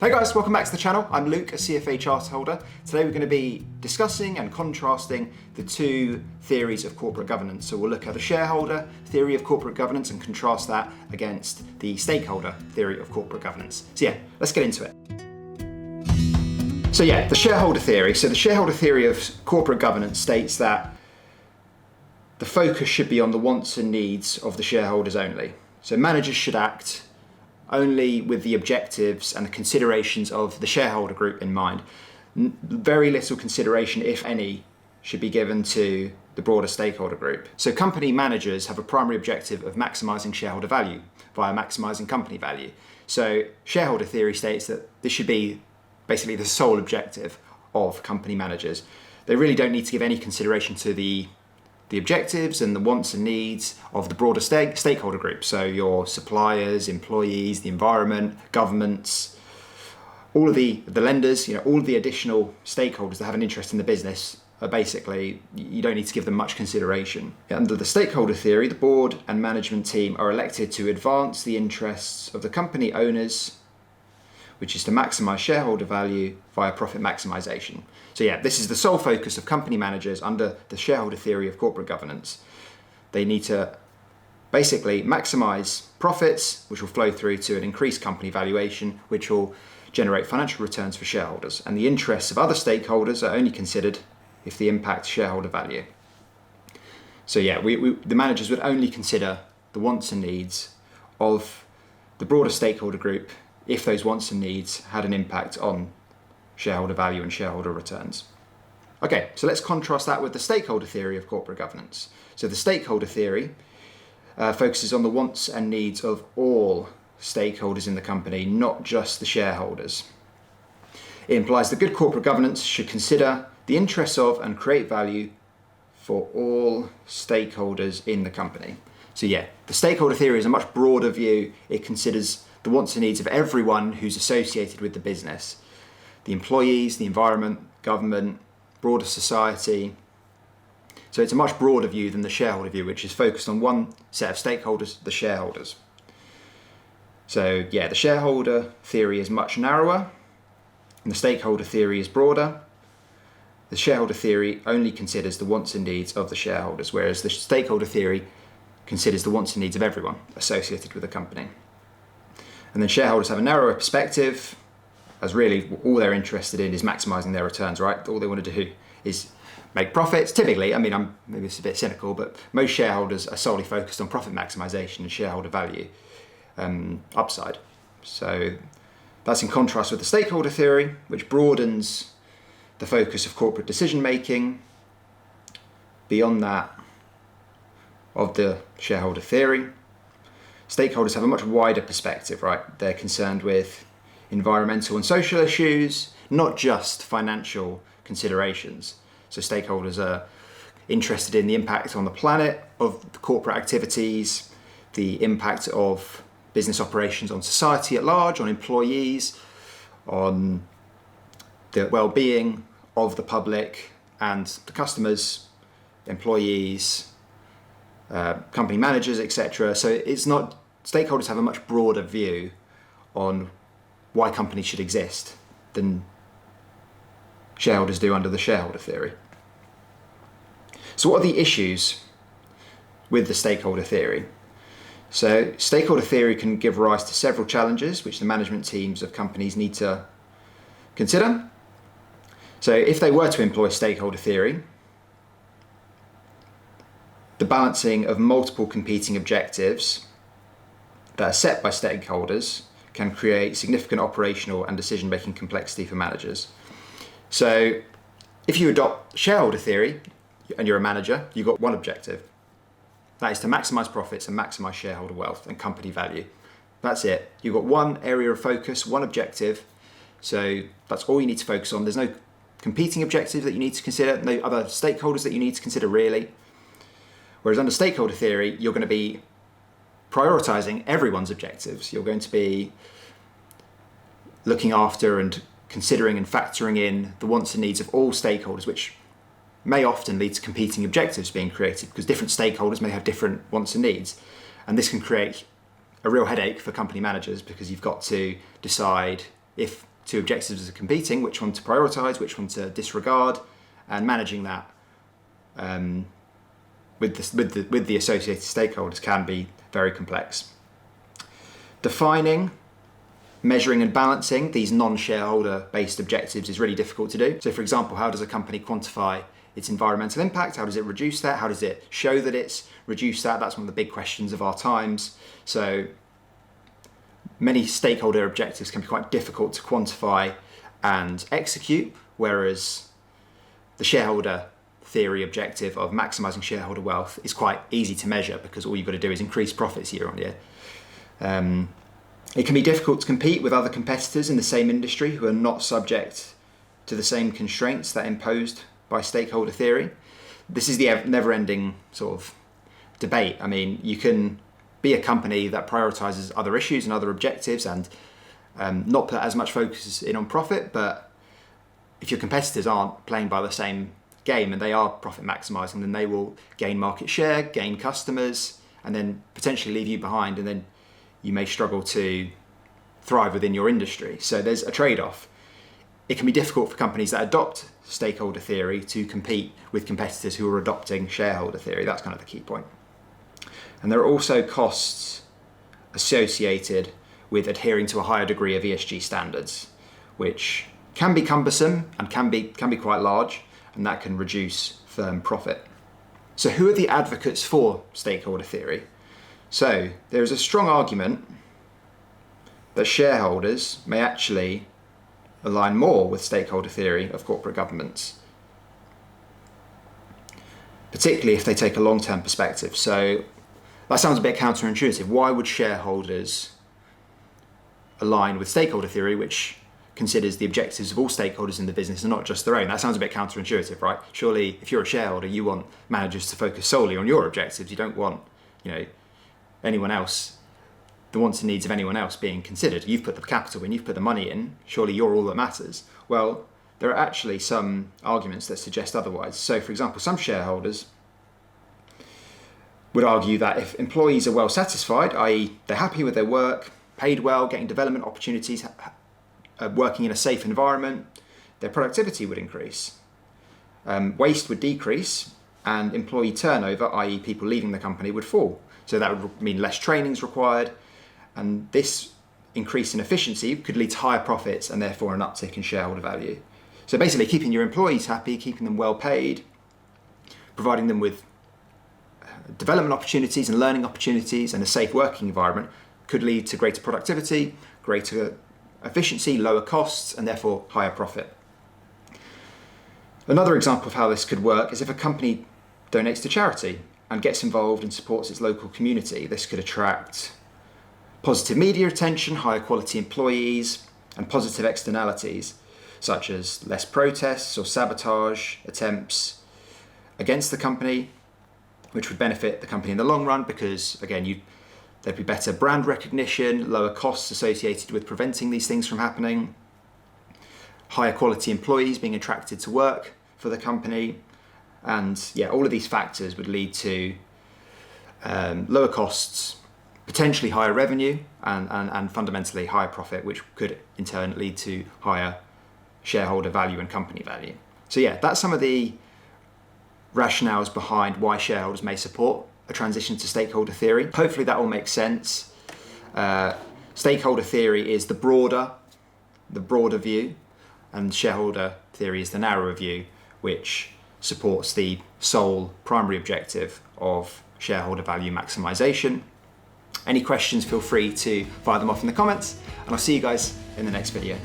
Hey guys, welcome back to the channel. I'm Luke, a CFA Charterholder. Today we're going to be discussing and contrasting the two theories of corporate governance. So we'll look at the shareholder theory of corporate governance and contrast that against the stakeholder theory of corporate governance. So yeah, let's get into it. So yeah, the shareholder theory. So the shareholder theory of corporate governance states that the focus should be on the wants and needs of the shareholders only. So managers should act only with the objectives and the considerations of the shareholder group in mind. Very little consideration, if any, should be given to the broader stakeholder group. So company managers have a primary objective of maximising shareholder value via maximising company value. So shareholder theory states that this should be basically the sole objective of company managers. They really don't need to give any consideration to the objectives and the wants and needs of the broader stakeholder group. So your suppliers, employees, the environment, governments, all of the lenders, all of the additional stakeholders that have an interest in the business are basically, you don't need to give them much consideration. Under the stakeholder theory, the board and management team are elected to advance the interests of the company owners, which is to maximise shareholder value via profit maximisation. So yeah, this is the sole focus of company managers under the shareholder theory of corporate governance. They need to basically maximise profits, which will flow through to an increased company valuation, which will generate financial returns for shareholders. And the interests of other stakeholders are only considered if they impact shareholder value. So yeah, the managers would only consider the wants and needs of the broader stakeholder group if those wants and needs had an impact on shareholder value and shareholder returns. Okay, so let's contrast that with the stakeholder theory of corporate governance. So the stakeholder theory focuses on the wants and needs of all stakeholders in the company, not just the shareholders. It implies that good corporate governance should consider the interests of and create value for all stakeholders in the company. So yeah, the stakeholder theory is a much broader view. It considers the wants and needs of everyone who's associated with the business. The employees, the environment, government, broader society. So it's a much broader view than the shareholder view, which is focused on one set of stakeholders, the shareholders. So yeah, the shareholder theory is much narrower, and the stakeholder theory is broader. The shareholder theory only considers the wants and needs of the shareholders, whereas the stakeholder theory considers the wants and needs of everyone associated with the company. And then shareholders have a narrower perspective, as really all they're interested in is maximising their returns, right? All they want to do is make profits. Typically, maybe it's a bit cynical, but most shareholders are solely focused on profit maximisation and shareholder value upside. So that's in contrast with the stakeholder theory, which broadens the focus of corporate decision making beyond that of the shareholder theory. Stakeholders have a much wider perspective, right? They're concerned with environmental and social issues, not just financial considerations. So stakeholders are interested in the impact on the planet of the corporate activities, the impact of business operations on society at large, on employees, on the well-being of the public and the customers, employees, company managers, etc. So it's not, stakeholders have a much broader view on why companies should exist than shareholders do under the shareholder theory. So what are the issues with the stakeholder theory? So stakeholder theory can give rise to several challenges which the management teams of companies need to consider. So if they were to employ stakeholder theory, the balancing of multiple competing objectives that are set by stakeholders can create significant operational and decision-making complexity for managers. So if you adopt shareholder theory and you're a manager, you've got one objective. That is to maximise profits and maximise shareholder wealth and company value. That's it. You've got one area of focus, one objective. So that's all you need to focus on. There's no competing objectives that you need to consider, no other stakeholders that you need to consider really. Whereas under stakeholder theory, you're going to be prioritising everyone's objectives. You're going to be looking after and considering and factoring in the wants and needs of all stakeholders, which may often lead to competing objectives being created because different stakeholders may have different wants and needs. And this can create a real headache for company managers because you've got to decide if two objectives are competing, which one to prioritise, which one to disregard, and managing that with the associated stakeholders can be very complex. Defining, measuring and balancing these non-shareholder based objectives is really difficult to do. So for example, how does a company quantify its environmental impact? How does it reduce that? How does it show that it's reduced that? That's one of the big questions of our times. So many stakeholder objectives can be quite difficult to quantify and execute, whereas the shareholder theory objective of maximising shareholder wealth is quite easy to measure because all you've got to do is increase profits year on year. It can be difficult to compete with other competitors in the same industry who are not subject to the same constraints that are imposed by stakeholder theory. This is the never-ending sort of debate. I mean, you can be a company that prioritises other issues and other objectives and not put as much focus in on profit, but if your competitors aren't playing by the same game and they are profit maximising, then they will gain market share, gain customers, and then potentially leave you behind, and then you may struggle to thrive within your industry. So there's a trade-off. It can be difficult for companies that adopt stakeholder theory to compete with competitors who are adopting shareholder theory. That's kind of the key point. And there are also costs associated with adhering to a higher degree of ESG standards, which can be cumbersome and can be quite large, and that can reduce firm profit. So who are the advocates for stakeholder theory? So there is a strong argument that shareholders may actually align more with stakeholder theory of corporate governance, particularly if they take a long-term perspective. So that sounds a bit counterintuitive. Why would shareholders align with stakeholder theory, which considers the objectives of all stakeholders in the business and not just their own? That sounds a bit counterintuitive, right? Surely if you're a shareholder, you want managers to focus solely on your objectives. You don't want, anyone else, the wants and needs of anyone else being considered. You've put the capital in, you've put the money in, surely you're all that matters. Well, there are actually some arguments that suggest otherwise. So for example, some shareholders would argue that if employees are well satisfied, i.e. they're happy with their work, paid well, getting development opportunities, working in a safe environment, their productivity would increase. Waste would decrease and employee turnover, i.e. people leaving the company, would fall. So that would mean less trainings required, and this increase in efficiency could lead to higher profits and therefore an uptick in shareholder value. So basically keeping your employees happy, keeping them well paid, providing them with development opportunities and learning opportunities and a safe working environment could lead to greater productivity, greater efficiency, lower costs, and therefore higher profit. Another example of how this could work is if a company donates to charity and gets involved and supports its local community. This could attract positive media attention, higher quality employees, and positive externalities, such as less protests or sabotage attempts against the company, which would benefit the company in the long run because, again, there'd be better brand recognition, lower costs associated with preventing these things from happening, higher quality employees being attracted to work for the company, and all of these factors would lead to lower costs, potentially higher revenue, and fundamentally higher profit, which could in turn lead to higher shareholder value and company value. So that's some of the rationales behind why shareholders may support a transition to stakeholder theory. Hopefully that all makes sense. Stakeholder theory is the broader view, and shareholder theory is the narrower view, which supports the sole primary objective of shareholder value maximisation. Any questions, feel free to fire them off in the comments, and I'll see you guys in the next video.